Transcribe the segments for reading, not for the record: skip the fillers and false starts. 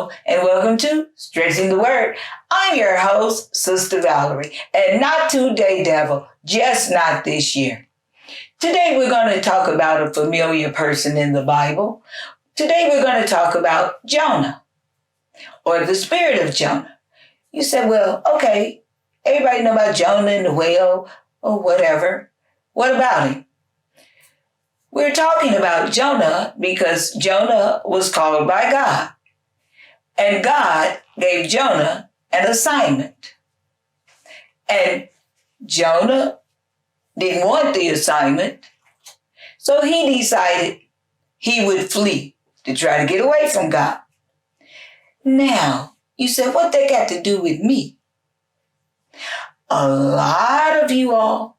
Hello, and welcome to Stretching the Word. I'm your host, Sister Valerie, and not today, devil, just not this year. Today we're going to talk about a familiar person in the Bible. Today we're going to talk about Jonah, or the spirit of Jonah. You said, well, okay, everybody know about Jonah and the whale, or whatever. What about him? We're talking about Jonah because Jonah was called by God. And God gave Jonah an assignment. And Jonah didn't want the assignment, so he decided he would flee to try to get away from God. Now, you said, what they got to do with me? A lot of you all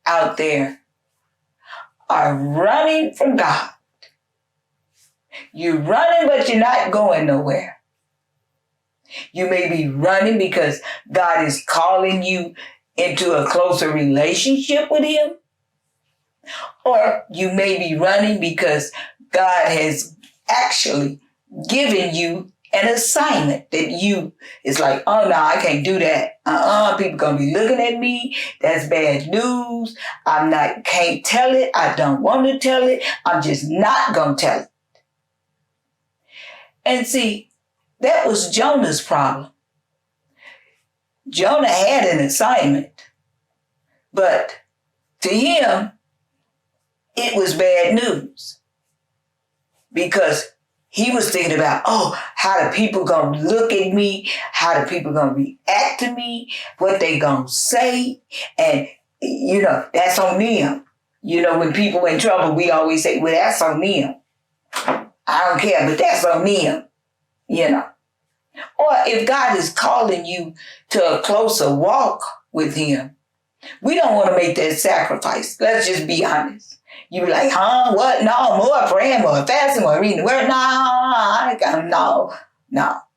out there are running from God. You're running, but you're not going nowhere. You may be running because God is calling you into a closer relationship with Him. Or you may be running because God has actually given you an assignment that it's like, oh no, I can't do that. People gonna be looking at me. That's bad news. Can't tell it. I don't want to tell it. I'm just not gonna tell it. And see, that was Jonah's problem. Jonah had an assignment, but to him, it was bad news because he was thinking about, how the people gonna look at me? How the people gonna react to me? What they gonna say? And, that's on them. When people in trouble, we always say, well, that's on them. I don't care, but that's on them, Or if God is calling you to a closer walk with Him, we don't want to make that sacrifice. Let's just be honest. You be like, what? No, more praying, more fasting, more reading the word. No, I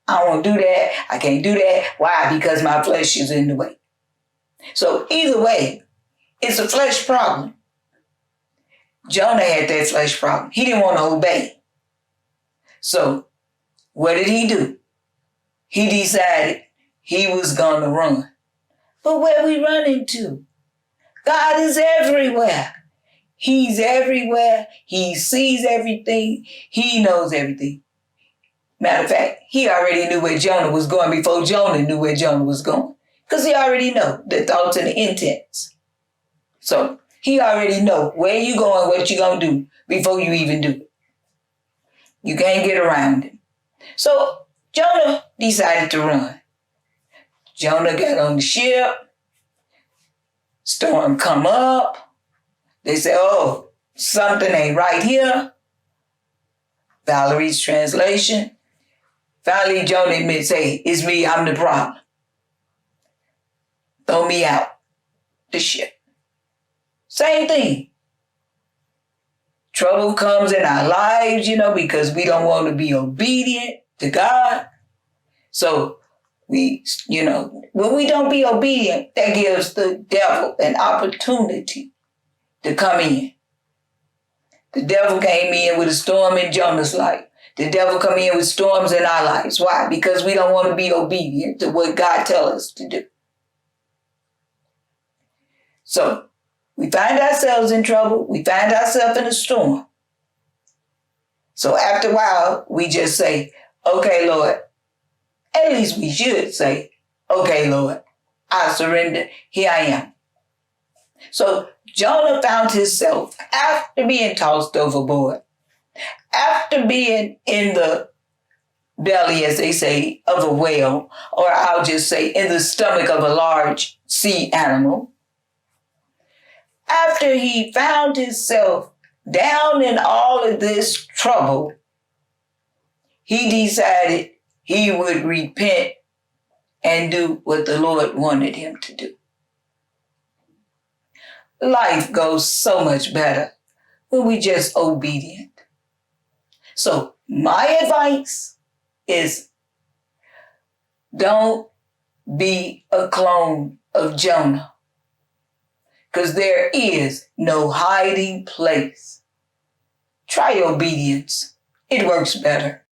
don't want to do that. I can't do that. Why? Because my flesh is in the way. So either way, it's a flesh problem. Jonah had that flesh problem. He didn't want to obey. So what did he do? He decided he was going to run. But where we running to? God is everywhere. He's everywhere. He sees everything. He knows everything. Matter of fact, he already knew where Jonah was going before Jonah knew where Jonah was going. Because he already know the thoughts and the intents. So he already know where you going, what you going to do before you even do it. You can't get around him. So Jonah decided to run. Jonah got on the ship. Storm come up. They say, something ain't right here. Valerie's translation. Finally, Jonah admits, hey, it's me, I'm the problem. Throw me out the ship. Same thing. Trouble comes in our lives, because we don't want to be obedient to God. So when we don't be obedient, that gives the devil an opportunity to come in. The devil came in with a storm in Jonah's life. The devil come in with storms in our lives. Why? Because we don't want to be obedient to what God tells us to do. So we find ourselves in trouble. We find ourselves in a storm. So after a while, we just say, okay, Lord. At least we should say, okay, Lord, I surrender. Here I am. So Jonah found himself, after being tossed overboard, after being in the belly, as they say, of a whale, or I'll just say in the stomach of a large sea animal, after he found himself down in all of this trouble, he decided he would repent and do what the Lord wanted him to do. Life goes so much better when we just obedient. So my advice is don't be a clone of Jonah, because there is no hiding place. Try obedience. It works better.